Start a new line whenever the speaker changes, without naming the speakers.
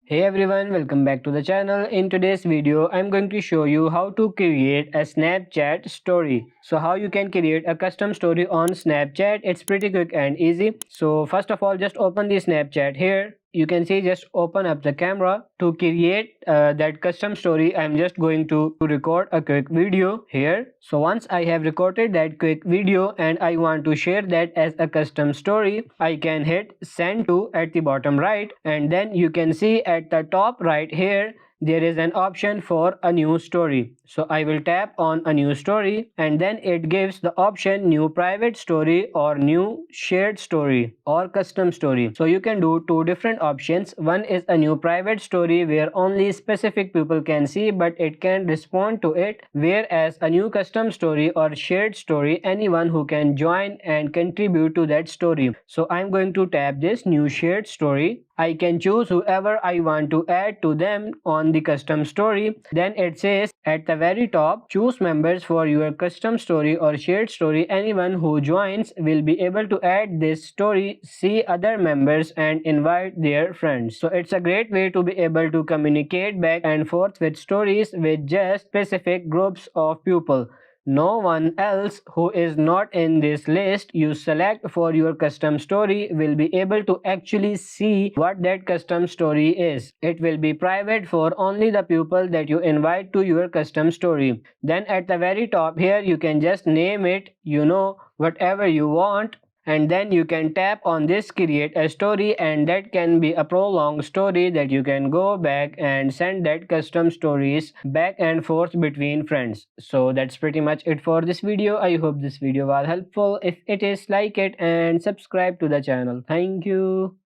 Hey everyone, welcome back to the channel. In today's video, I'm going to show you how to create a Snapchat story. So how you can create a custom story on Snapchat. It's pretty quick and easy. So first of all, just open the Snapchat here. You can see just open up the camera to create that custom story. I'm just going to record a quick video here. So once I have recorded that quick video and I want to share that as a custom story, I can hit send to at the bottom right, and then you can see at the top right here there is an option for a new story. So I will tap on a new story, and then it gives the option new private story or new shared story or custom story. So you can do two different options. One is a new private story where only specific people can see but it can respond to it, whereas a new custom story or shared story, anyone who can join and contribute to that story. So I'm going to tap this new shared story. I can choose whoever I want to add to them on the custom story. Then it says at the very top, choose members for your custom story or shared story. Anyone who joins will be able to add this story, see other members, and invite their friends. So it's a great way to be able to communicate back and forth with stories with just specific groups of people. No one else who is not in this list you select for your custom story will be able to actually see what that custom story is. It will be private for only the people that you invite to your custom story. Then at the very top here you can just name it, whatever you want, and then you can tap on this create a story, and that can be a prolonged story that you can go back and send that custom stories back and forth between friends. So that's pretty much it for this video. I hope this video was helpful. If it is, like it and subscribe to the channel. Thank you.